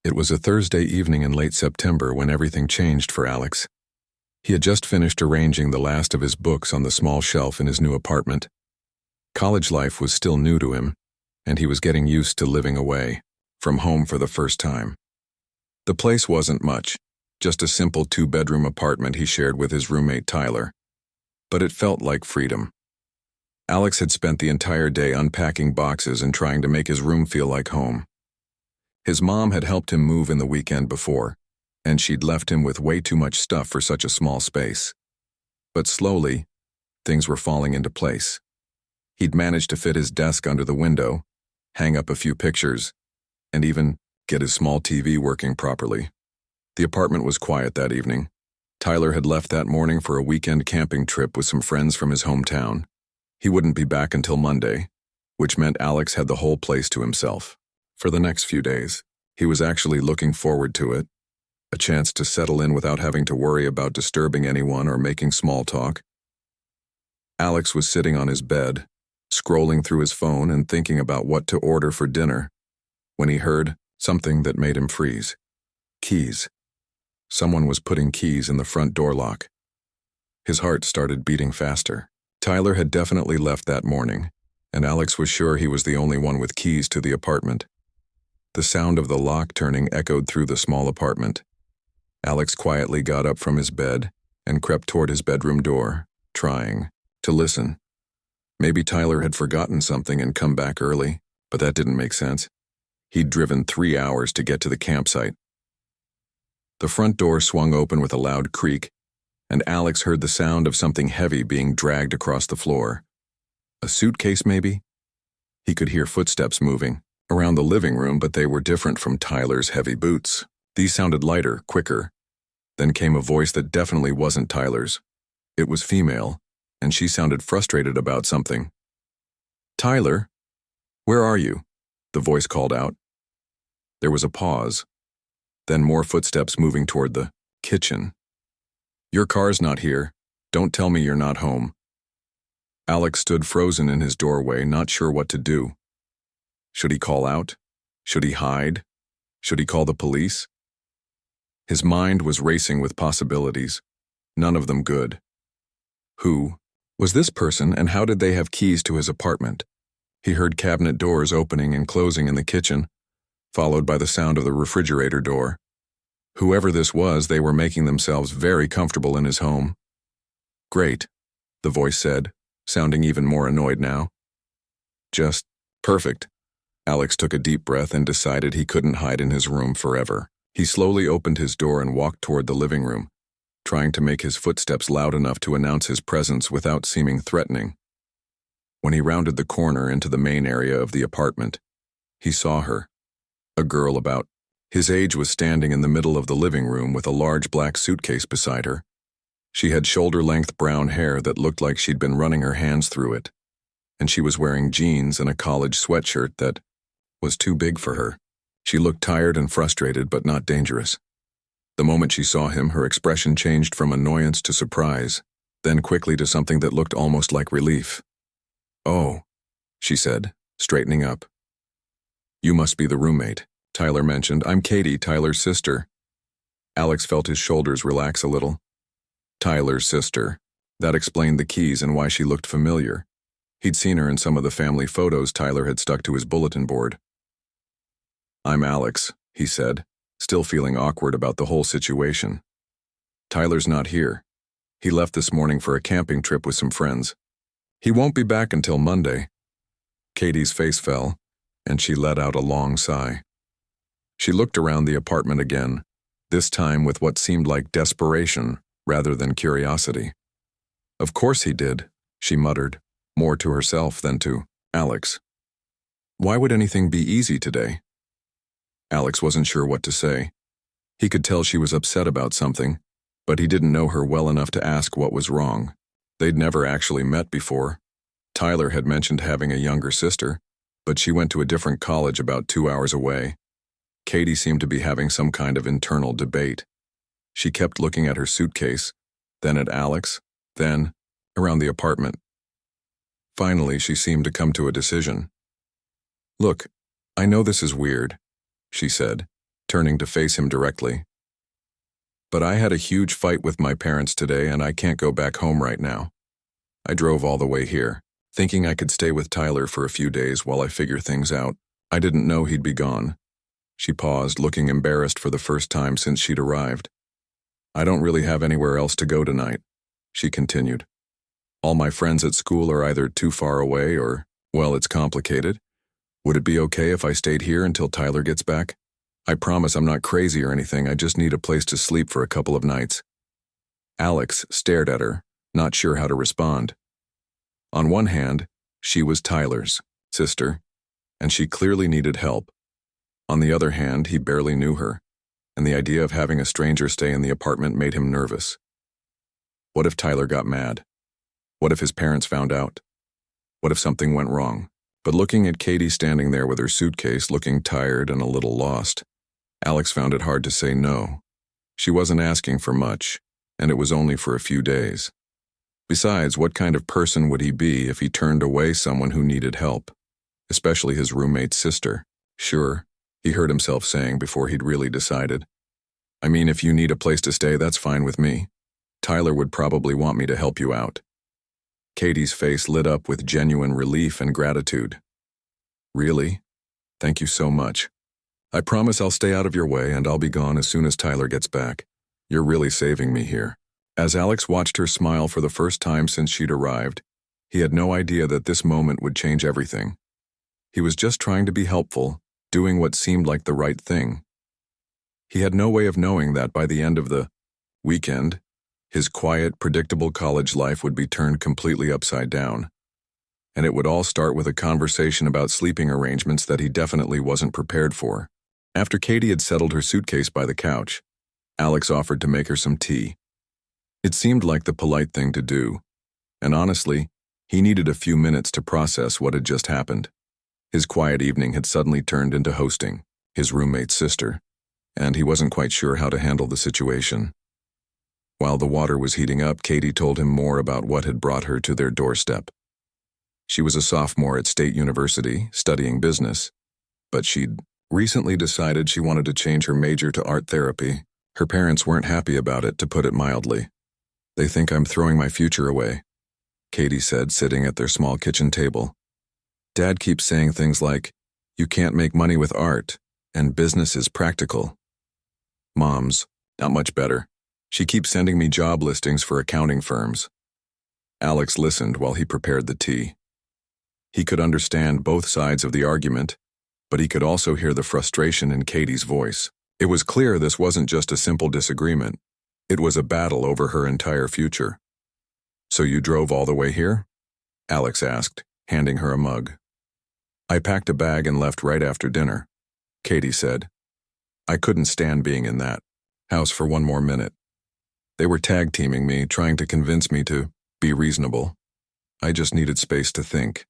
It was a Thursday evening in late September when everything changed for Alex. He had just finished arranging the last of his books on the small shelf in his new apartment. College life was still new to him, and he was getting used to living away, from home for the first time. The place wasn't much, just a simple 2-bedroom apartment he shared with his roommate Tyler. But it felt like freedom. Alex had spent the entire day unpacking boxes and trying to make his room feel like home. His mom had helped him move in the weekend before, and she'd left him with way too much stuff for such a small space. But slowly, things were falling into place. He'd managed to fit his desk under the window, hang up a few pictures, and even get his small TV working properly. The apartment was quiet that evening. Tyler had left that morning for a weekend camping trip with some friends from his hometown. He wouldn't be back until Monday, which meant Alex had the whole place to himself. For the next few days, he was actually looking forward to it, a chance to settle in without having to worry about disturbing anyone or making small talk. Alex was sitting on his bed, scrolling through his phone and thinking about what to order for dinner, when he heard something that made him freeze. Keys. Someone was putting keys in the front door lock. His heart started beating faster. Tyler had definitely left that morning, and Alex was sure he was the only one with keys to the apartment. The sound of the lock turning echoed through the small apartment. Alex quietly got up from his bed and crept toward his bedroom door, trying to listen. Maybe Tyler had forgotten something and come back early, but that didn't make sense. He'd driven 3 hours to get to the campsite. The front door swung open with a loud creak, and Alex heard the sound of something heavy being dragged across the floor. A suitcase, maybe? He could hear footsteps moving around the living room, but they were different from Tyler's heavy boots. These sounded lighter, quicker. Then came a voice that definitely wasn't Tyler's. It was female, and she sounded frustrated about something. "Tyler, where are you?" the voice called out. There was a pause, then more footsteps moving toward the kitchen. "Your car's not here. Don't tell me you're not home." Alex stood frozen in his doorway, not sure what to do. Should he call out? Should he hide? Should he call the police? His mind was racing with possibilities, none of them good. Who was this person, and how did they have keys to his apartment? He heard cabinet doors opening and closing in the kitchen, followed by the sound of the refrigerator door. Whoever this was, they were making themselves very comfortable in his home. "Great," the voice said, sounding even more annoyed now. "Just perfect." Alex took a deep breath and decided he couldn't hide in his room forever. He slowly opened his door and walked toward the living room, trying to make his footsteps loud enough to announce his presence without seeming threatening. When he rounded the corner into the main area of the apartment, he saw her. A girl about his age was standing in the middle of the living room with a large black suitcase beside her. She had shoulder-length brown hair that looked like she'd been running her hands through it, and she was wearing jeans and a college sweatshirt that was too big for her. She looked tired and frustrated, but not dangerous. The moment she saw him, her expression changed from annoyance to surprise, then quickly to something that looked almost like relief. "Oh," she said, straightening up. "You must be the roommate," Tyler mentioned. "I'm Katie, Tyler's sister." Alex felt his shoulders relax a little. Tyler's sister. That explained the keys and why she looked familiar. He'd seen her in some of the family photos Tyler had stuck to his bulletin board. "I'm Alex," he said, still feeling awkward about the whole situation. "Tyler's not here. He left this morning for a camping trip with some friends. He won't be back until Monday." Katie's face fell, and she let out a long sigh. She looked around the apartment again, this time with what seemed like desperation rather than curiosity. "Of course he did," she muttered, more to herself than to Alex. "Why would anything be easy today?" Alex wasn't sure what to say. He could tell she was upset about something, but he didn't know her well enough to ask what was wrong. They'd never actually met before. Tyler had mentioned having a younger sister, but she went to a different college about 2 hours away. Katie seemed to be having some kind of internal debate. She kept looking at her suitcase, then at Alex, then around the apartment. Finally, she seemed to come to a decision. "Look, I know this is weird," she said, turning to face him directly. "But I had a huge fight with my parents today and I can't go back home right now. I drove all the way here, thinking I could stay with Tyler for a few days while I figure things out. I didn't know he'd be gone." She paused, looking embarrassed for the first time since she'd arrived. "I don't really have anywhere else to go tonight," she continued. "All my friends at school are either too far away or, well, it's complicated. Would it be okay if I stayed here until Tyler gets back? I promise I'm not crazy or anything, I just need a place to sleep for a couple of nights." Alex stared at her, not sure how to respond. On one hand, she was Tyler's sister, and she clearly needed help. On the other hand, he barely knew her, and the idea of having a stranger stay in the apartment made him nervous. What if Tyler got mad? What if his parents found out? What if something went wrong? But looking at Katie standing there with her suitcase, looking tired and a little lost, Alex found it hard to say no. She wasn't asking for much, and it was only for a few days. Besides, what kind of person would he be if he turned away someone who needed help, especially his roommate's sister? "Sure," he heard himself saying before he'd really decided. "I mean, if you need a place to stay, that's fine with me. Tyler would probably want me to help you out." Katie's face lit up with genuine relief and gratitude. "Really? Thank you so much. I promise I'll stay out of your way and I'll be gone as soon as Tyler gets back. You're really saving me here." As Alex watched her smile for the first time since she'd arrived, he had no idea that this moment would change everything. He was just trying to be helpful, doing what seemed like the right thing. He had no way of knowing that by the end of the weekend, his quiet, predictable college life would be turned completely upside down. And it would all start with a conversation about sleeping arrangements that he definitely wasn't prepared for. After Katie had settled her suitcase by the couch, Alex offered to make her some tea. It seemed like the polite thing to do, and honestly, he needed a few minutes to process what had just happened. His quiet evening had suddenly turned into hosting his roommate's sister, and he wasn't quite sure how to handle the situation. While the water was heating up, Katie told him more about what had brought her to their doorstep. She was a sophomore at State University, studying business, but she'd recently decided she wanted to change her major to art therapy. Her parents weren't happy about it, to put it mildly. "They think I'm throwing my future away," Katie said, sitting at their small kitchen table. "Dad keeps saying things like, 'You can't make money with art, and business is practical.' Mom's not much better. She keeps sending me job listings for accounting firms." Alex listened while he prepared the tea. He could understand both sides of the argument, but he could also hear the frustration in Katie's voice. It was clear this wasn't just a simple disagreement. It was a battle over her entire future. "So you drove all the way here?" Alex asked, handing her a mug. "I packed a bag and left right after dinner," Katie said. "I couldn't stand being in that house for one more minute. They were tag-teaming me, trying to convince me to be reasonable. I just needed space to think."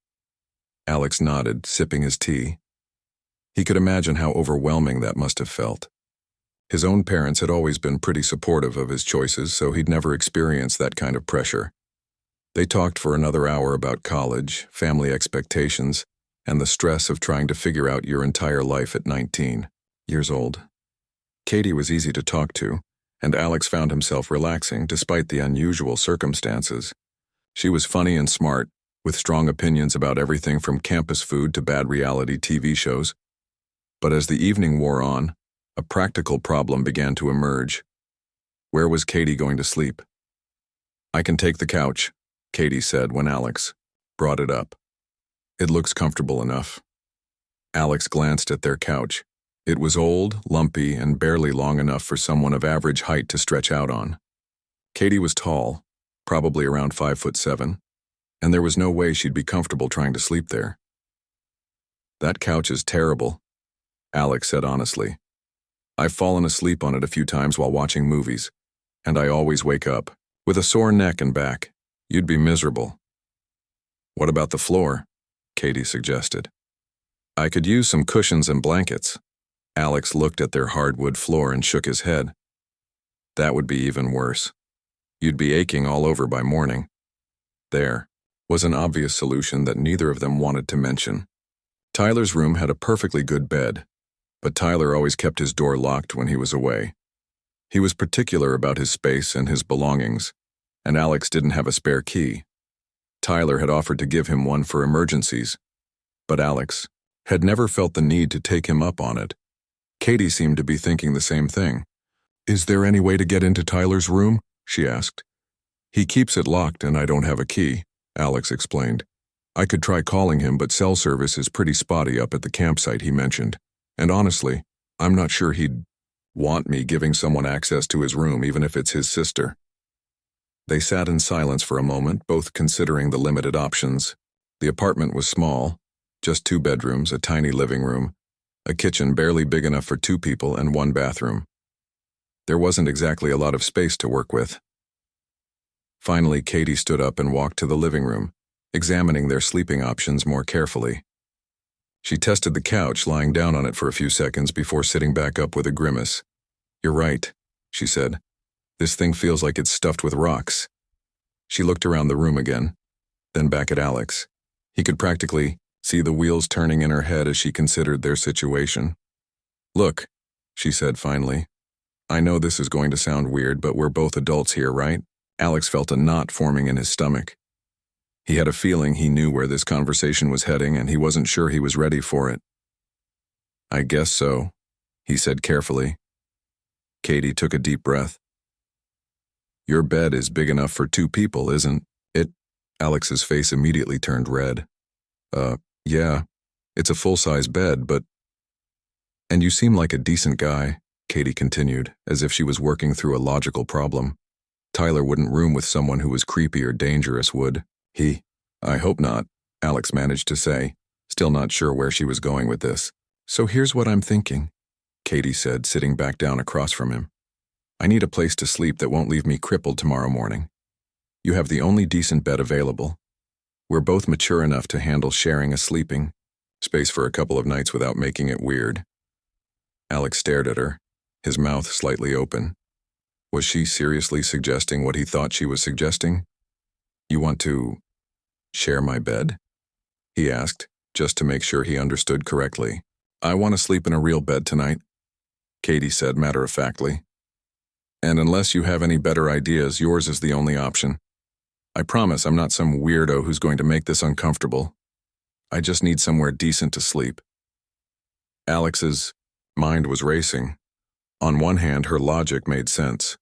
Alex nodded, sipping his tea. He could imagine how overwhelming that must have felt. His own parents had always been pretty supportive of his choices, so he'd never experienced that kind of pressure. They talked for another hour about college, family expectations, and the stress of trying to figure out your entire life at 19 years old. Katie was easy to talk to, and Alex found himself relaxing despite the unusual circumstances. She was funny and smart, with strong opinions about everything from campus food to bad reality TV shows. But as the evening wore on, a practical problem began to emerge. Where was Katie going to sleep? "I can take the couch," Katie said when Alex brought it up. "It looks comfortable enough." Alex glanced at their couch. It was old, lumpy, and barely long enough for someone of average height to stretch out on. Katie was tall, probably around 5'7", and there was no way she'd be comfortable trying to sleep there. "That couch is terrible," Alex said honestly. "I've fallen asleep on it a few times while watching movies, and I always wake up with a sore neck and back. You'd be miserable." "What about the floor?" Katie suggested. "I could use some cushions and blankets." Alex looked at their hardwood floor and shook his head. "That would be even worse. You'd be aching all over by morning." There was an obvious solution that neither of them wanted to mention. Tyler's room had a perfectly good bed, but Tyler always kept his door locked when he was away. He was particular about his space and his belongings, and Alex didn't have a spare key. Tyler had offered to give him one for emergencies, but Alex had never felt the need to take him up on it. Katie seemed to be thinking the same thing. "Is there any way to get into Tyler's room?" she asked. "He keeps it locked and I don't have a key," Alex explained. "I could try calling him, but cell service is pretty spotty up at the campsite he mentioned. And honestly, I'm not sure he'd want me giving someone access to his room, even if it's his sister." They sat in silence for a moment, both considering the limited options. The apartment was small, just 2 bedrooms, a tiny living room, a kitchen barely big enough for 2 people, and 1 bathroom. There wasn't exactly a lot of space to work with. Finally, Katie stood up and walked to the living room, examining their sleeping options more carefully. She tested the couch, lying down on it for a few seconds before sitting back up with a grimace. "You're right," she said. "This thing feels like it's stuffed with rocks." She looked around the room again, then back at Alex. He could practically see the wheels turning in her head as she considered their situation. "Look," she said finally. "I know this is going to sound weird, but we're both adults here, right?" Alex felt a knot forming in his stomach. He had a feeling he knew where this conversation was heading, and he wasn't sure he was ready for it. "I guess so," he said carefully. Katie took a deep breath. "Your bed is big enough for 2 people, isn't it?" Alex's face immediately turned red. Yeah, it's a full-size bed, but—" "And you seem like a decent guy," Katie continued, as if she was working through a logical problem. "Tyler wouldn't room with someone who was creepy or dangerous, would he?" "I hope not," Alex managed to say, still not sure where she was going with this. "So here's what I'm thinking," Katie said, sitting back down across from him. "I need a place to sleep that won't leave me crippled tomorrow morning. You have the only decent bed available. We're both mature enough to handle sharing a sleeping space for a couple of nights without making it weird." Alex stared at her, his mouth slightly open. Was she seriously suggesting what he thought she was suggesting? "You want to share my bed?" he asked, just to make sure he understood correctly. "I want to sleep in a real bed tonight," Katie said matter-of-factly. "And unless you have any better ideas, yours is the only option. I promise I'm not some weirdo who's going to make this uncomfortable. I just need somewhere decent to sleep." Alex's mind was racing. On one hand, her logic made sense.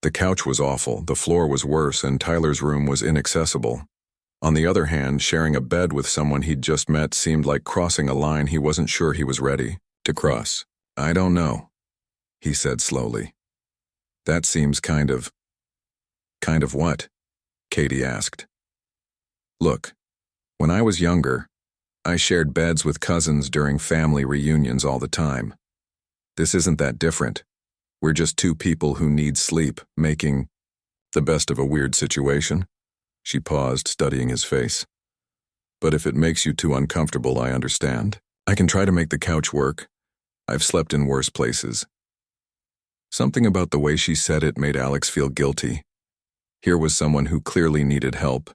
The couch was awful, the floor was worse, and Tyler's room was inaccessible. On the other hand, sharing a bed with someone he'd just met seemed like crossing a line he wasn't sure he was ready to cross. "I don't know," he said slowly. "That seems kind of what?" Katie asked. "Look, when I was younger, I shared beds with cousins during family reunions all the time. This isn't that different. We're just 2 people who need sleep, making the best of a weird situation." She paused, studying his face. "But if it makes you too uncomfortable, I understand. I can try to make the couch work. I've slept in worse places." Something about the way she said it made Alex feel guilty. Here was someone who clearly needed help,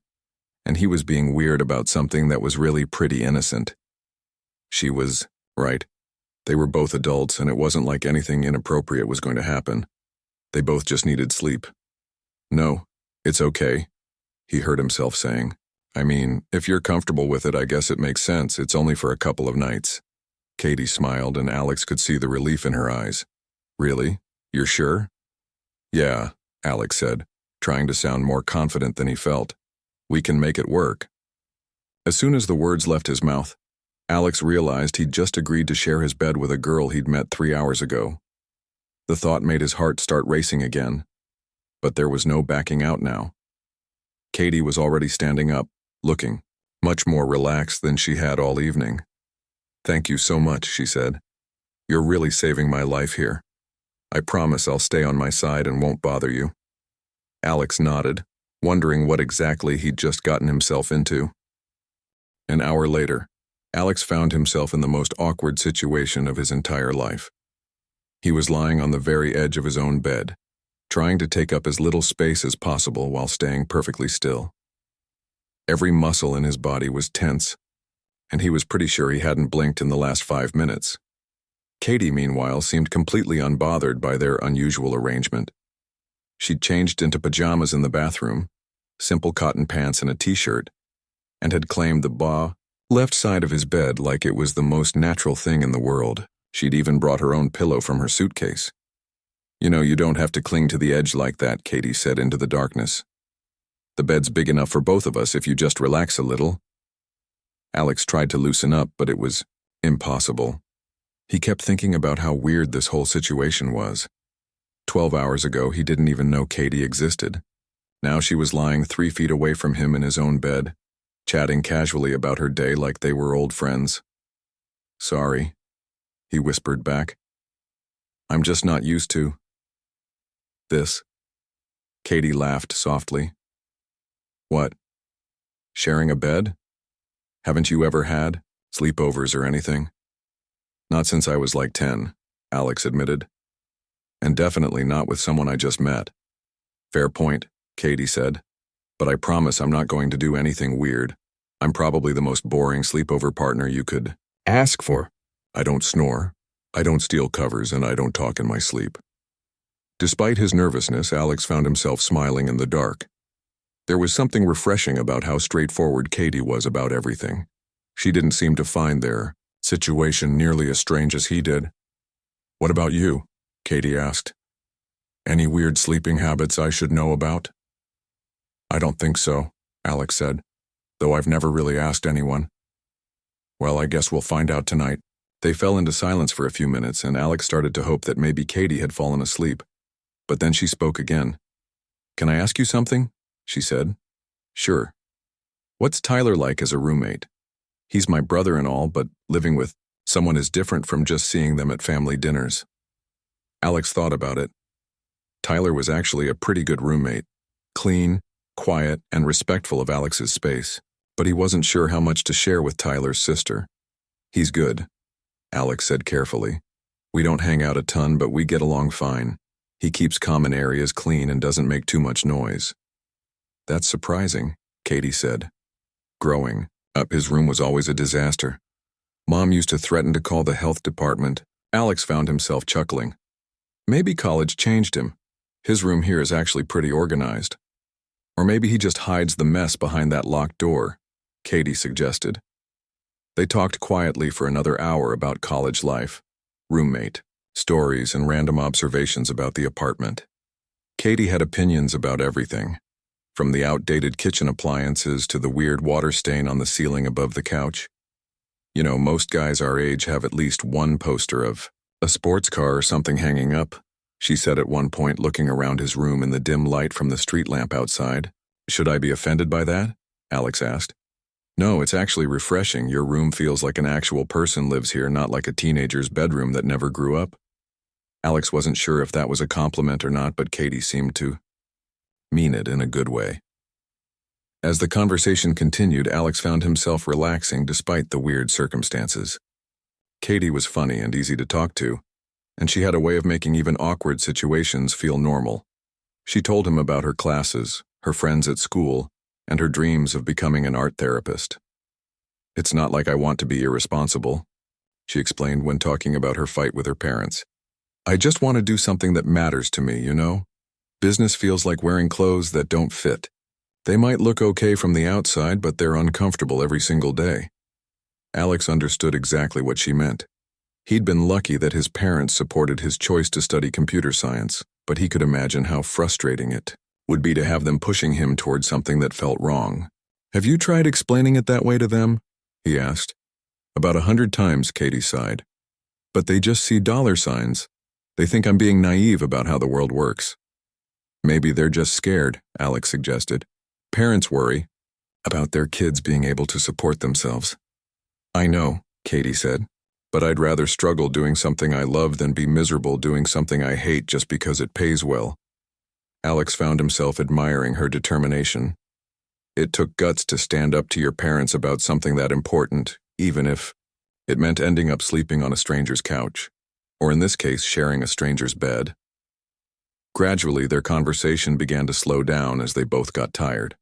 and he was being weird about something that was really pretty innocent. She was right. They were both adults, and it wasn't like anything inappropriate was going to happen. They both just needed sleep. "No, it's okay," he heard himself saying. "I mean, if you're comfortable with it, I guess it makes sense. It's only for a couple of nights." Katie smiled, and Alex could see the relief in her eyes. "Really? You're sure?" "Yeah," Alex said, trying to sound more confident than he felt. "We can make it work." As soon as the words left his mouth, Alex realized he'd just agreed to share his bed with a girl he'd met 3 hours ago. The thought made his heart start racing again, but there was no backing out now. Katie was already standing up, looking much more relaxed than she had all evening. "Thank you so much," she said. "You're really saving my life here. I promise I'll stay on my side and won't bother you." Alex nodded, wondering what exactly he'd just gotten himself into. An hour later, Alex found himself in the most awkward situation of his entire life. He was lying on the very edge of his own bed, trying to take up as little space as possible while staying perfectly still. Every muscle in his body was tense, and he was pretty sure he hadn't blinked in the last 5 minutes. Katie, meanwhile, seemed completely unbothered by their unusual arrangement. She'd changed into pajamas in the bathroom, simple cotton pants and a t-shirt, and had claimed the left side of his bed like it was the most natural thing in the world. She'd even brought her own pillow from her suitcase. "You know, you don't have to cling to the edge like that," Katie said into the darkness. "The bed's big enough for both of us if you just relax a little." Alex tried to loosen up, but it was impossible. He kept thinking about how weird this whole situation was. 12 hours ago, he didn't even know Katie existed. Now she was lying 3 feet away from him in his own bed, chatting casually about her day like they were old friends. "Sorry," he whispered back. "I'm just not used to this." Katie laughed softly. "What? Sharing a bed? Haven't you ever had sleepovers or anything?" "Not since I was like 10, Alex admitted. "And definitely not with someone I just met." "Fair point," Katie said. "But I promise I'm not going to do anything weird. I'm probably the most boring sleepover partner you could ask for. I don't snore, I don't steal covers, and I don't talk in my sleep." Despite his nervousness, Alex found himself smiling in the dark. There was something refreshing about how straightforward Katie was about everything. She didn't seem to find their situation nearly as strange as he did. "What about you?" Katie asked. "Any weird sleeping habits I should know about?" "I don't think so," Alex said, "though I've never really asked anyone." "Well, I guess we'll find out tonight." They fell into silence for a few minutes, and Alex started to hope that maybe Katie had fallen asleep. But then she spoke again. "Can I ask you something?" she said. "Sure. What's Tyler like as a roommate? He's my brother and all, but living with someone is different from just seeing them at family dinners." Alex thought about it. Tyler was actually a pretty good roommate. Clean, quiet, and respectful of Alex's space. But he wasn't sure how much to share with Tyler's sister. "He's good," Alex said carefully. "We don't hang out a ton, but we get along fine. He keeps common areas clean and doesn't make too much noise." "That's surprising," Katie said. Growing up, his room was always a disaster. Mom used to threaten to call the health department. Alex found himself chuckling. Maybe college changed him. His room here is actually pretty organized. Or maybe he just hides the mess behind that locked door, Katie suggested. They talked quietly for another hour about college life, roommate, stories, and random observations about the apartment. Katie had opinions about everything, from the outdated kitchen appliances to the weird water stain on the ceiling above the couch. "You know, most guys our age have at least one poster of a sports car or something hanging up," she said at one point, looking around his room in the dim light from the street lamp outside. "Should I be offended by that?" Alex asked. "No, it's actually refreshing. Your room feels like an actual person lives here, not like a teenager's bedroom that never grew up." Alex wasn't sure if that was a compliment or not, but Katie seemed to mean it in a good way. As the conversation continued, Alex found himself relaxing despite the weird circumstances. Katie was funny and easy to talk to, and she had a way of making even awkward situations feel normal. She told him about her classes, her friends at school, and her dreams of becoming an art therapist. "It's not like I want to be irresponsible," she explained when talking about her fight with her parents. "I just want to do something that matters to me, you know? Business feels like wearing clothes that don't fit. They might look okay from the outside, but they're uncomfortable every single day." Alex understood exactly what she meant. He'd been lucky that his parents supported his choice to study computer science, but he could imagine how frustrating it would be to have them pushing him toward something that felt wrong. "Have you tried explaining it that way to them?" he asked. "About 100 times, Katie sighed. But they just see dollar signs. They think I'm being naive about how the world works." "Maybe they're just scared," Alex suggested. "Parents worry about their kids being able to support themselves." "I know," Katie said, "but I'd rather struggle doing something I love than be miserable doing something I hate just because it pays well." Alex found himself admiring her determination. It took guts to stand up to your parents about something that important, even if it meant ending up sleeping on a stranger's couch, or in this case, sharing a stranger's bed. Gradually, their conversation began to slow down as they both got tired.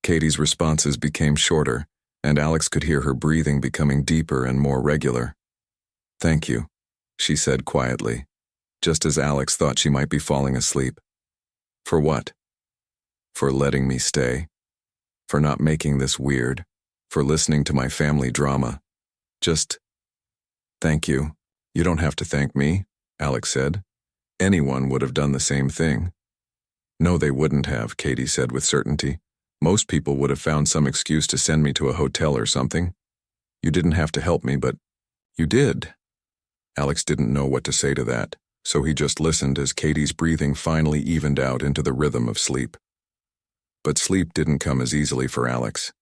Katie's responses became shorter, and Alex could hear her breathing becoming deeper and more regular. "Thank you," she said quietly, just as Alex thought she might be falling asleep. For what? For letting me stay. For not making this weird. For listening to my family drama. Just, thank you. You don't have to thank me, Alex said. Anyone would have done the same thing. No, they wouldn't have, Katie said with certainty. Most people would have found some excuse to send me to a hotel or something. You didn't have to help me, but you did. Alex didn't know what to say to that, so he just listened as Katie's breathing finally evened out into the rhythm of sleep. But sleep didn't come as easily for Alex.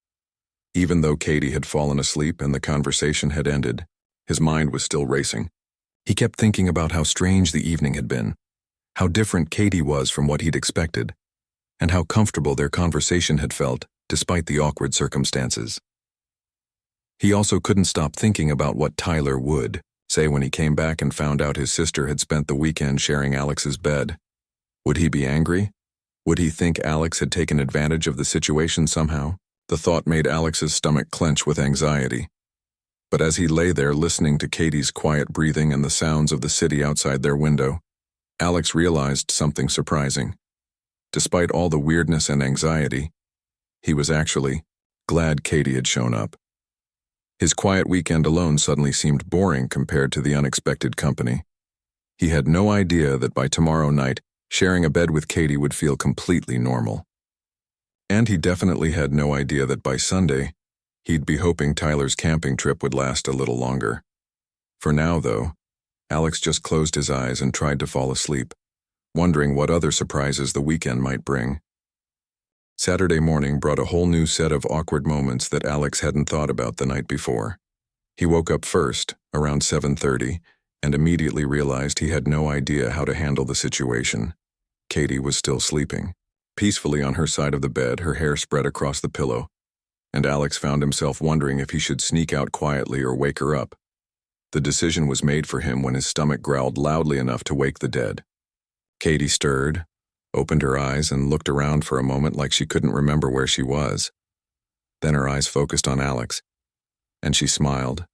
Even though Katie had fallen asleep and the conversation had ended, his mind was still racing. He kept thinking about how strange the evening had been, how different Katie was from what he'd expected, and how comfortable their conversation had felt despite the awkward circumstances. He also couldn't stop thinking about what Tyler would say when he came back and found out his sister had spent the weekend sharing Alex's bed. Would he be angry? Would he think Alex had taken advantage of the situation somehow? The thought made Alex's stomach clench with anxiety. But as he lay there listening to Katie's quiet breathing and the sounds of the city outside their window, Alex realized something surprising. Despite all the weirdness and anxiety, he was actually glad Katie had shown up. His quiet weekend alone suddenly seemed boring compared to the unexpected company. He had no idea that by tomorrow night, sharing a bed with Katie would feel completely normal. And he definitely had no idea that by Sunday, he'd be hoping Tyler's camping trip would last a little longer. For now, though, Alex just closed his eyes and tried to fall asleep, wondering what other surprises the weekend might bring. Saturday morning brought a whole new set of awkward moments that Alex hadn't thought about the night before. He woke up first, around 7:30, and immediately realized he had no idea how to handle the situation. Katie was still sleeping, peacefully on her side of the bed, her hair spread across the pillow, and Alex found himself wondering if he should sneak out quietly or wake her up. The decision was made for him when his stomach growled loudly enough to wake the dead. Katie stirred, opened her eyes, and looked around for a moment like she couldn't remember where she was. Then her eyes focused on Alex, and she smiled.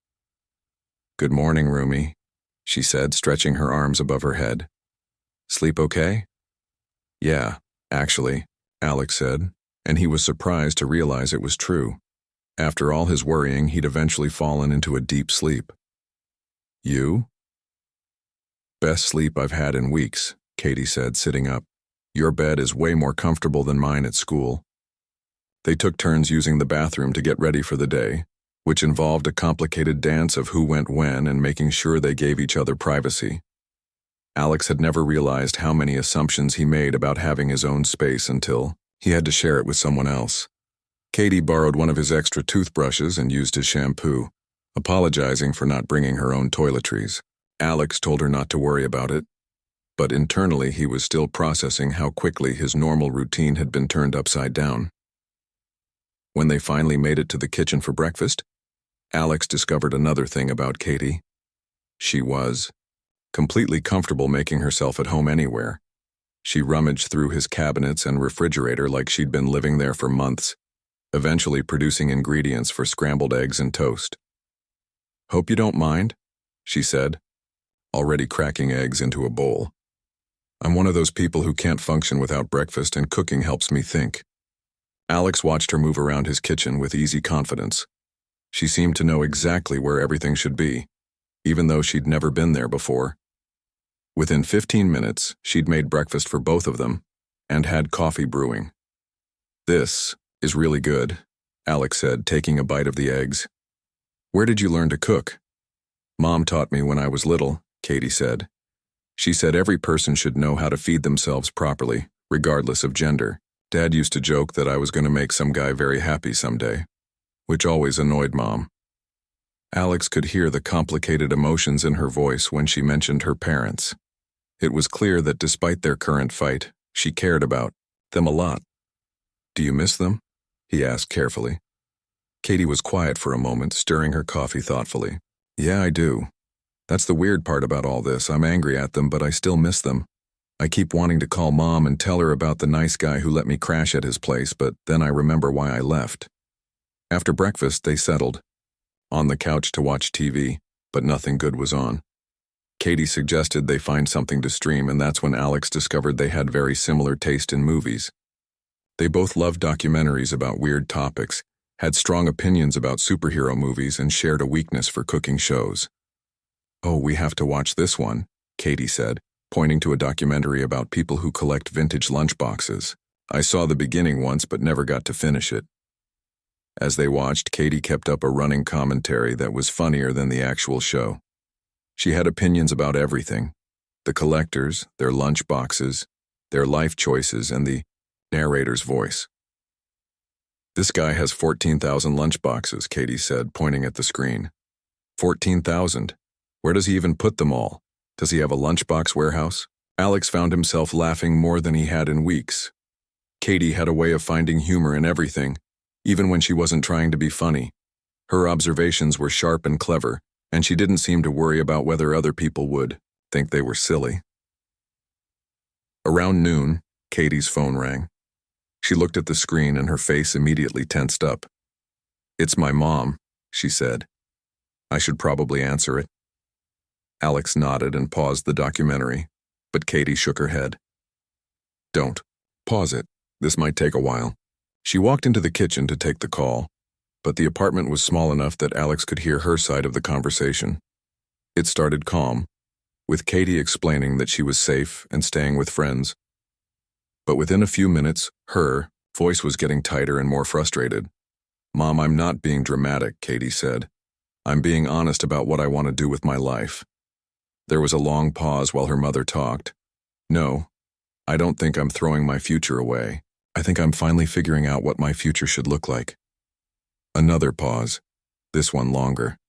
"Good morning, roomie," she said, stretching her arms above her head. "Sleep okay?" "Yeah, actually," Alex said, and he was surprised to realize it was true. After all his worrying, he'd eventually fallen into a deep sleep. "You?" "Best sleep I've had in weeks," Katie said, sitting up. "Your bed is way more comfortable than mine at school." They took turns using the bathroom to get ready for the day, which involved a complicated dance of who went when and making sure they gave each other privacy. Alex had never realized how many assumptions he made about having his own space until he had to share it with someone else. Katie borrowed one of his extra toothbrushes and used his shampoo, apologizing for not bringing her own toiletries. Alex told her not to worry about it, but internally he was still processing how quickly his normal routine had been turned upside down. When they finally made it to the kitchen for breakfast, Alex discovered another thing about Katie. She was completely comfortable making herself at home anywhere. She rummaged through his cabinets and refrigerator like she'd been living there for months, eventually producing ingredients for scrambled eggs and toast. "Hope you don't mind," she said, already cracking eggs into a bowl. "I'm one of those people who can't function without breakfast, and cooking helps me think." Alex watched her move around his kitchen with easy confidence. She seemed to know exactly where everything should be, even though she'd never been there before. Within 15 minutes, she'd made breakfast for both of them and had coffee brewing. "This is really good," Alex said, taking a bite of the eggs. "Where did you learn to cook?" "Mom taught me when I was little," Katie said. "She said every person should know how to feed themselves properly, regardless of gender. Dad used to joke that I was going to make some guy very happy someday, which always annoyed Mom." Alex could hear the complicated emotions in her voice when she mentioned her parents. It was clear that despite their current fight, she cared about them a lot. "Do you miss them?" he asked carefully. Katie was quiet for a moment, stirring her coffee thoughtfully. "Yeah, I do. That's the weird part about all this. I'm angry at them, but I still miss them. I keep wanting to call Mom and tell her about the nice guy who let me crash at his place, but then I remember why I left." After breakfast, they settled on the couch to watch TV, but nothing good was on. Katie suggested they find something to stream, and that's when Alex discovered they had very similar taste in movies. They both loved documentaries about weird topics, had strong opinions about superhero movies, and shared a weakness for cooking shows. "Oh, we have to watch this one," Katie said, pointing to a documentary about people who collect vintage lunchboxes. "I saw the beginning once but never got to finish it." As they watched, Katie kept up a running commentary that was funnier than the actual show. She had opinions about everything: the collectors, their lunchboxes, their life choices, and the narrator's voice. "This guy has 14,000 lunchboxes," Katie said, pointing at the screen. 14,000? Where does he even put them all? Does he have a lunchbox warehouse? Alex found himself laughing more than he had in weeks. Katie had a way of finding humor in everything, even when she wasn't trying to be funny. Her observations were sharp and clever, and she didn't seem to worry about whether other people would think they were silly. Around noon, Katie's phone rang. She looked at the screen and her face immediately tensed up. "It's my mom," she said. "I should probably answer it." Alex nodded and paused the documentary, but Katie shook her head. "Don't. Pause it. This might take a while." She walked into the kitchen to take the call, but the apartment was small enough that Alex could hear her side of the conversation. It started calm, with Katie explaining that she was safe and staying with friends. But within a few minutes, her voice was getting tighter and more frustrated. "Mom, I'm not being dramatic," Katie said. "I'm being honest about what I want to do with my life." There was a long pause while her mother talked. "No, I don't think I'm throwing my future away. I think I'm finally figuring out what my future should look like." Another pause, this one longer.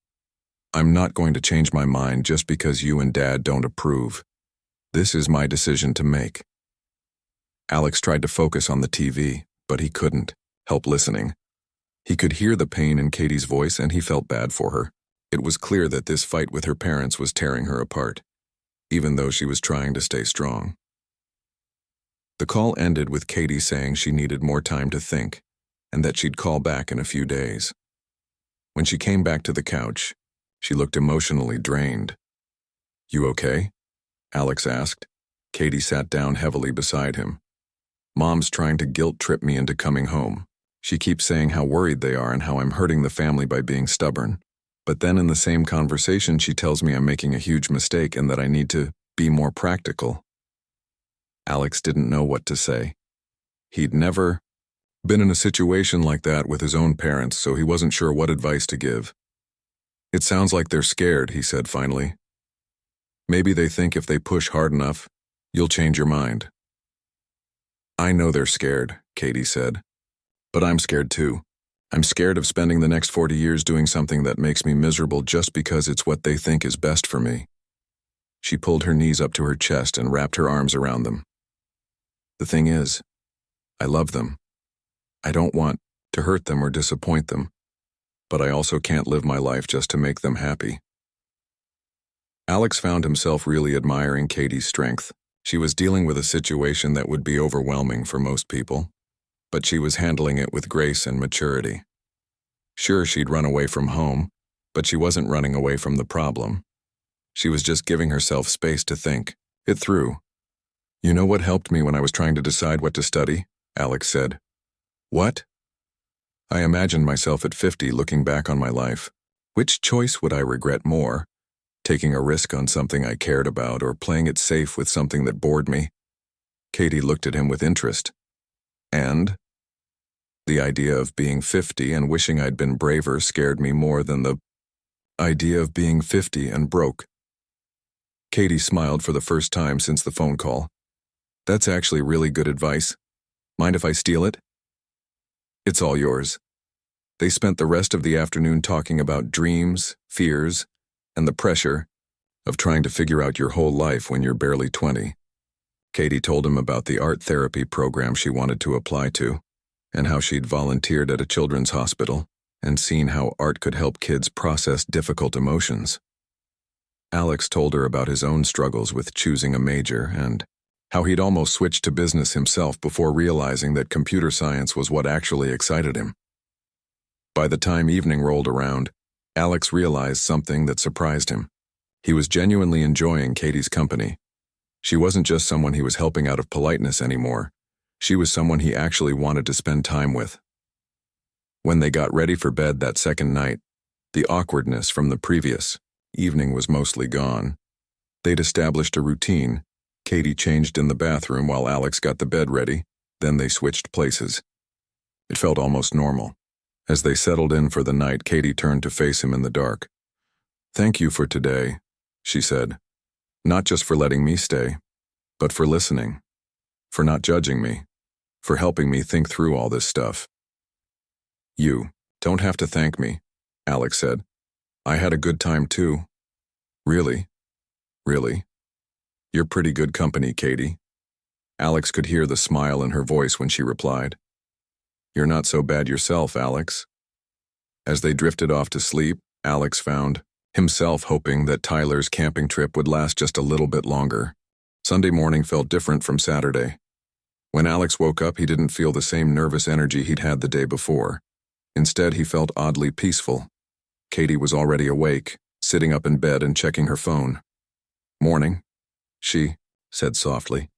"I'm not going to change my mind just because you and Dad don't approve. This is my decision to make." Alex tried to focus on the TV, but he couldn't help listening. He could hear the pain in Katie's voice, and he felt bad for her. It was clear that this fight with her parents was tearing her apart, even though she was trying to stay strong. The call ended with Katie saying she needed more time to think, and that she'd call back in a few days. When she came back to the couch, she looked emotionally drained. "You okay?" Alex asked. Katie sat down heavily beside him. "Mom's trying to guilt-trip me into coming home. She keeps saying how worried they are and how I'm hurting the family by being stubborn. But then in the same conversation, she tells me I'm making a huge mistake and that I need to be more practical." Alex didn't know what to say. He'd never been in a situation like that with his own parents, so he wasn't sure what advice to give. "It sounds like they're scared," he said finally. "Maybe they think if they push hard enough, you'll change your mind." "I know they're scared," Katie said. "But I'm scared too. I'm scared of spending the next 40 years doing something that makes me miserable just because it's what they think is best for me." She pulled her knees up to her chest and wrapped her arms around them. "The thing is, I love them. I don't want to hurt them or disappoint them, but I also can't live my life just to make them happy." Alex found himself really admiring Katie's strength. She was dealing with a situation that would be overwhelming for most people, but she was handling it with grace and maturity. Sure, she'd run away from home, but she wasn't running away from the problem. She was just giving herself space to think it through. "You know what helped me when I was trying to decide what to study?" Alex said. "What?" "I imagined myself at 50 looking back on my life. Which choice would I regret more? Taking a risk on something I cared about or playing it safe with something that bored me?" Katie looked at him with interest. "And?" "The idea of being 50 and wishing I'd been braver scared me more than the idea of being 50 and broke." Katie smiled for the first time since the phone call. "That's actually really good advice. Mind if I steal it?" "It's all yours." They spent the rest of the afternoon talking about dreams, fears, and the pressure of trying to figure out your whole life when you're barely 20. Katie told him about the art therapy program she wanted to apply to, and how she'd volunteered at a children's hospital and seen how art could help kids process difficult emotions. Alex told her about his own struggles with choosing a major and how he'd almost switched to business himself before realizing that computer science was what actually excited him. By the time evening rolled around, Alex realized something that surprised him. He was genuinely enjoying Katie's company. She wasn't just someone he was helping out of politeness anymore. She was someone he actually wanted to spend time with. When they got ready for bed that second night, the awkwardness from the previous evening was mostly gone. They'd established a routine. Katie changed in the bathroom while Alex got the bed ready, then they switched places. It felt almost normal. As they settled in for the night, Katie turned to face him in the dark. "Thank you for today," she said. "Not just for letting me stay, but for listening, for not judging me, for helping me think through all this stuff." "You don't have to thank me," Alex said. "I had a good time too." "Really? Really? You're pretty good company, Katie." Alex could hear the smile in her voice when she replied. "You're not so bad yourself, Alex." As they drifted off to sleep, Alex found himself hoping that Tyler's camping trip would last just a little bit longer. Sunday morning felt different from Saturday. When Alex woke up, he didn't feel the same nervous energy he'd had the day before. Instead, he felt oddly peaceful. Katie was already awake, sitting up in bed and checking her phone. "Morning," she said softly.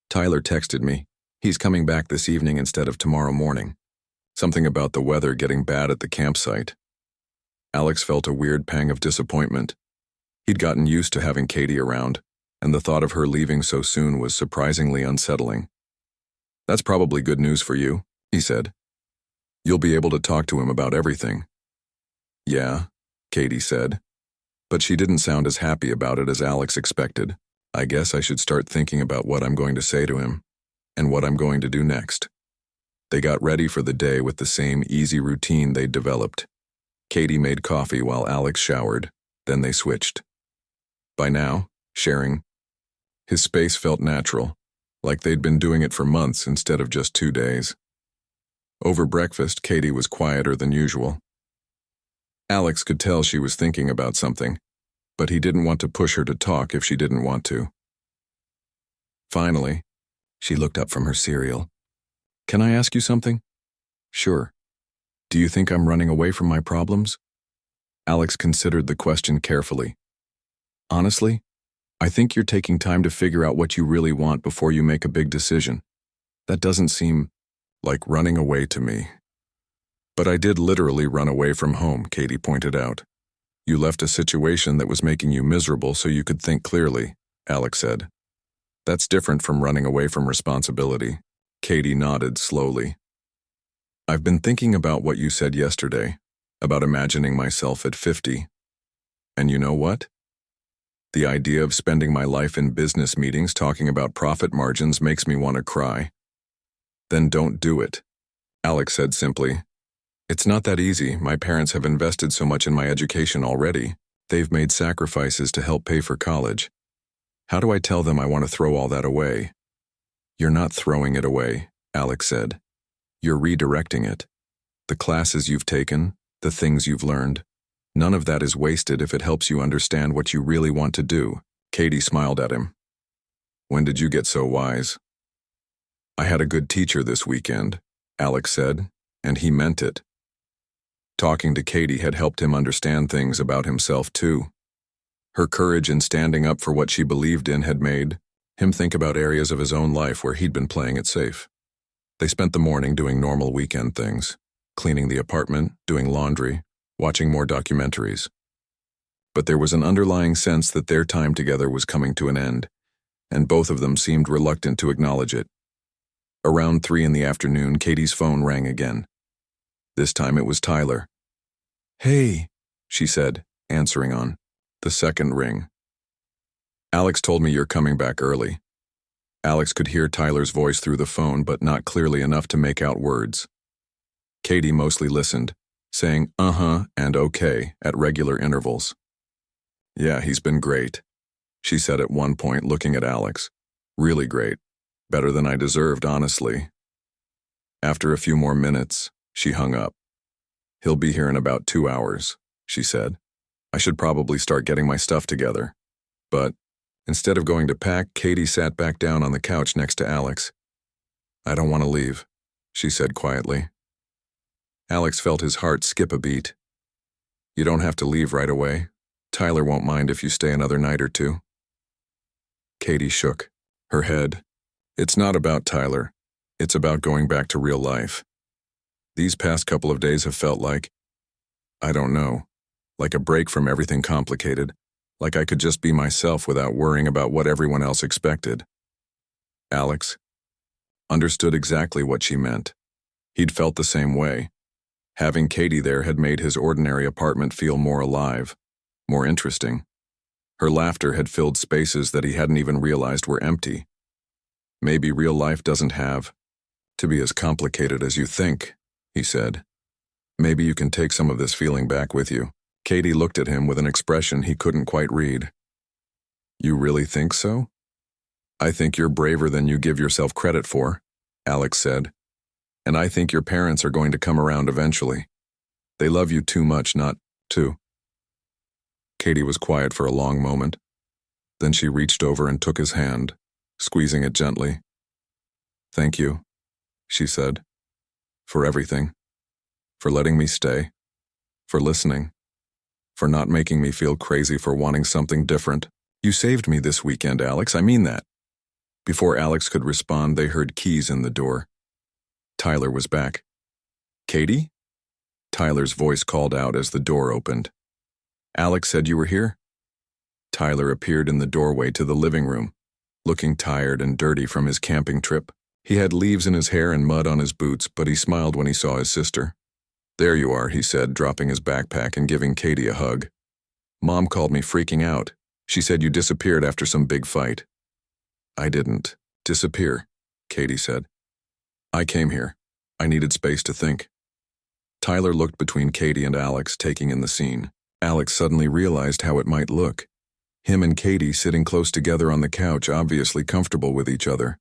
"Tyler texted me. He's coming back this evening instead of tomorrow morning. Something about the weather getting bad at the campsite." Alex felt a weird pang of disappointment. He'd gotten used to having Katie around, and the thought of her leaving so soon was surprisingly unsettling. "That's probably good news for you," he said. "You'll be able to talk to him about everything." "Yeah," Katie said. But she didn't sound as happy about it as Alex expected. "I guess I should start thinking about what I'm going to say to him, and what I'm going to do next." They got ready for the day with the same easy routine they'd developed. Katie made coffee while Alex showered, then they switched. By now, sharing his space felt natural, like they'd been doing it for months instead of just 2 days. Over breakfast, Katie was quieter than usual. Alex could tell she was thinking about something, but he didn't want to push her to talk if she didn't want to. Finally, she looked up from her cereal. "Can I ask you something?" "Sure." "Do you think I'm running away from my problems?" Alex considered the question carefully. "Honestly, I think you're taking time to figure out what you really want before you make a big decision. That doesn't seem like running away to me." "But I did literally run away from home," Katie pointed out. "You left a situation that was making you miserable so you could think clearly," Alex said. "That's different from running away from responsibility." Katie nodded slowly. "I've been thinking about what you said yesterday, about imagining myself at 50. And you know what? The idea of spending my life in business meetings talking about profit margins makes me want to cry." "Then don't do it," Alex said simply. "It's not that easy. My parents have invested so much in my education already. They've made sacrifices to help pay for college. How do I tell them I want to throw all that away?" "You're not throwing it away," Alex said. "You're redirecting it. The classes you've taken, the things you've learned, none of that is wasted if it helps you understand what you really want to do." Katie smiled at him. "When did you get so wise?" "I had a good teacher this weekend," Alex said, and he meant it. Talking to Katie had helped him understand things about himself too. Her courage in standing up for what she believed in had made him think about areas of his own life where he'd been playing it safe. They spent the morning doing normal weekend things, cleaning the apartment, doing laundry, watching more documentaries. But there was an underlying sense that their time together was coming to an end, and both of them seemed reluctant to acknowledge it. Around 3 in the afternoon, Katie's phone rang again. This time it was Tyler. "Hey," she said, answering on the second ring. "Alex told me you're coming back early." Alex could hear Tyler's voice through the phone, but not clearly enough to make out words. Katie mostly listened, saying "uh-huh" and "okay" at regular intervals. "Yeah, he's been great," she said at one point, looking at Alex. "Really great. Better than I deserved, honestly." After a few more minutes, she hung up. "He'll be here in about 2 hours," she said. "I should probably start getting my stuff together." But instead of going to pack, Katie sat back down on the couch next to Alex. "I don't want to leave," she said quietly. Alex felt his heart skip a beat. "You don't have to leave right away," Tyler won't mind if you stay another night or two. Katie shook her head. It's not about Tyler. It's about going back to real life. These past couple of days have felt like, I don't know, like a break from everything complicated, like I could just be myself without worrying about what everyone else expected. Alex understood exactly what she meant. He'd felt the same way. Having Katie there had made his ordinary apartment feel more alive, more interesting. Her laughter had filled spaces that he hadn't even realized were empty. Maybe real life doesn't have to be as complicated as you think, he said. Maybe you can take some of this feeling back with you. Katie looked at him with an expression he couldn't quite read. You really think so? I think you're braver than you give yourself credit for, Alex said. And I think your parents are going to come around eventually. They love you too much not to. Katie was quiet for a long moment. Then she reached over and took his hand, squeezing it gently. Thank you, she said, for everything, for letting me stay, for listening, for not making me feel crazy for wanting something different. You saved me this weekend, Alex, I mean that. Before Alex could respond, they heard keys in the door. Tyler was back. Katie? Tyler's voice called out as the door opened. Alex said you were here? Tyler appeared in the doorway to the living room, looking tired and dirty from his camping trip. He had leaves in his hair and mud on his boots, but he smiled when he saw his sister. There you are, he said, dropping his backpack and giving Katie a hug. Mom called me freaking out. She said you disappeared after some big fight. I didn't disappear, Katie said. I came here. I needed space to think. Tyler looked between Katie and Alex, taking in the scene. Alex suddenly realized how it might look. Him and Katie sitting close together on the couch, obviously comfortable with each other.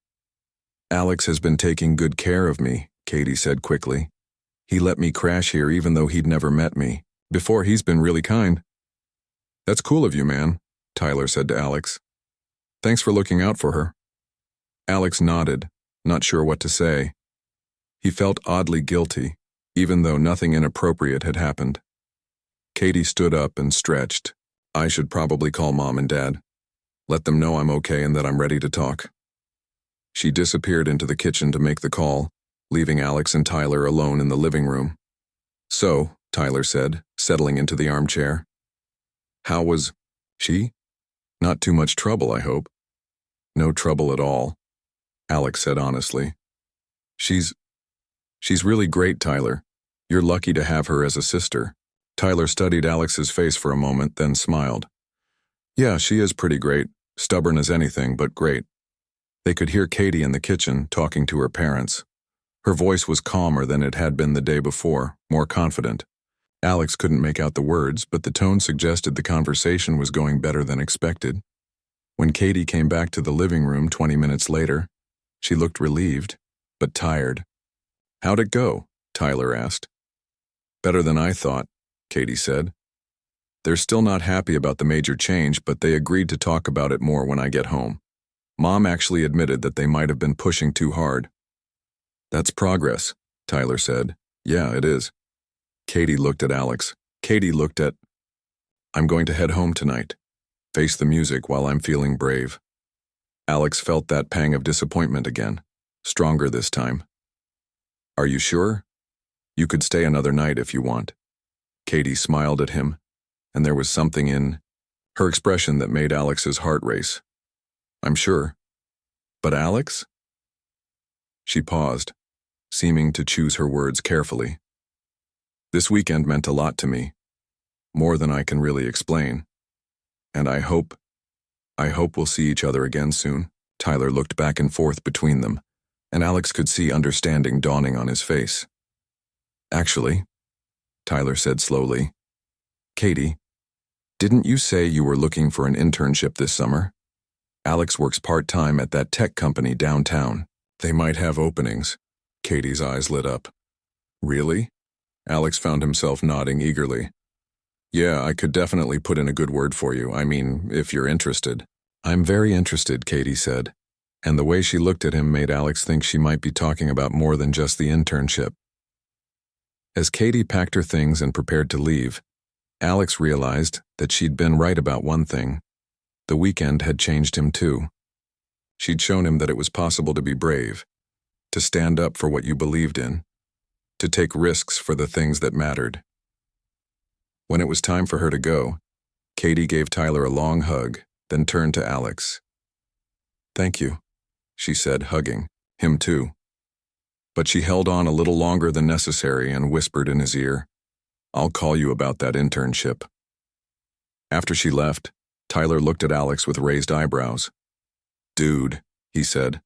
Alex has been taking good care of me, Katie said quickly. He let me crash here even though he'd never met me. Before, he's been really kind. That's cool of you, man, Tyler said to Alex. Thanks for looking out for her. Alex nodded, not sure what to say. He felt oddly guilty, even though nothing inappropriate had happened. Katie stood up and stretched. I should probably call Mom and Dad. Let them know I'm okay and that I'm ready to talk. She disappeared into the kitchen to make the call, leaving Alex and Tyler alone in the living room. So, Tyler said, settling into the armchair. How was she? Not too much trouble, I hope. No trouble at all, Alex said honestly. She's really great, Tyler. You're lucky to have her as a sister. Tyler studied Alex's face for a moment, then smiled. Yeah, she is pretty great, stubborn as anything, but great. They could hear Katie in the kitchen, talking to her parents. Her voice was calmer than it had been the day before, more confident. Alex couldn't make out the words, but the tone suggested the conversation was going better than expected. When Katie came back to the living room 20 minutes later, she looked relieved, but tired. How'd it go? Tyler asked. Better than I thought, Katie said. They're still not happy about the major change, but they agreed to talk about it more when I get home. Mom actually admitted that they might have been pushing too hard. That's progress, Tyler said. Yeah, it is. Katie looked at Alex. I'm going to head home tonight. Face the music while I'm feeling brave. Alex felt that pang of disappointment again, stronger this time. Are you sure? You could stay another night if you want. Katie smiled at him, and there was something in her expression that made Alex's heart race. I'm sure. But Alex? She paused, seeming to choose her words carefully. This weekend meant a lot to me, more than I can really explain. And I hope we'll see each other again soon. Tyler looked back and forth between them, and Alex could see understanding dawning on his face. Actually, Tyler said slowly, Katie, didn't you say you were looking for an internship this summer? Alex works part-time at that tech company downtown. They might have openings. Katie's eyes lit up. Really? Alex found himself nodding eagerly. Yeah, I could definitely put in a good word for you. I mean, if you're interested. I'm very interested, Katie said, and the way she looked at him made Alex think she might be talking about more than just the internship. As Katie packed her things and prepared to leave, Alex realized that she'd been right about one thing. The weekend had changed him too. She'd shown him that it was possible to be brave, to stand up for what you believed in, to take risks for the things that mattered. When it was time for her to go, Katie gave Tyler a long hug, then turned to Alex. "Thank you," she said, hugging him too. But she held on a little longer than necessary and whispered in his ear, "I'll call you about that internship." After she left, Tyler looked at Alex with raised eyebrows. "Dude," he said,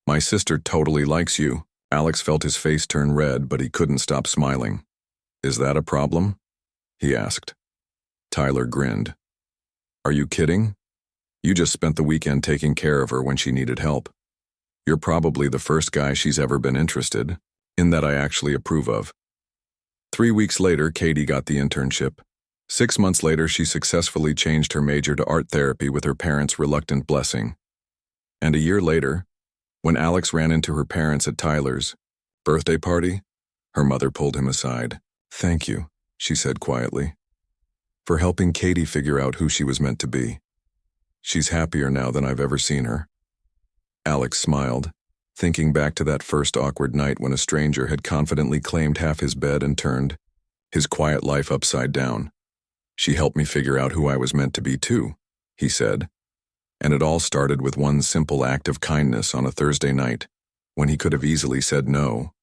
"my sister totally likes you." Alex felt his face turn red, but he couldn't stop smiling. "Is that a problem?" he asked. Tyler grinned. "Are you kidding? You just spent the weekend taking care of her when she needed help. You're probably the first guy she's ever been interested in that I actually approve of." 3 weeks later, Katie got the internship. 6 months later, she successfully changed her major to art therapy with her parents' reluctant blessing. And a year later, when Alex ran into her parents at Tyler's birthday party, her mother pulled him aside. "Thank you," she said quietly, "for helping Katie figure out who she was meant to be. She's happier now than I've ever seen her." Alex smiled, thinking back to that first awkward night when a stranger had confidently claimed half his bed and turned his quiet life upside down. "She helped me figure out who I was meant to be too," he said. And it all started with one simple act of kindness on a Thursday night, when he could have easily said no.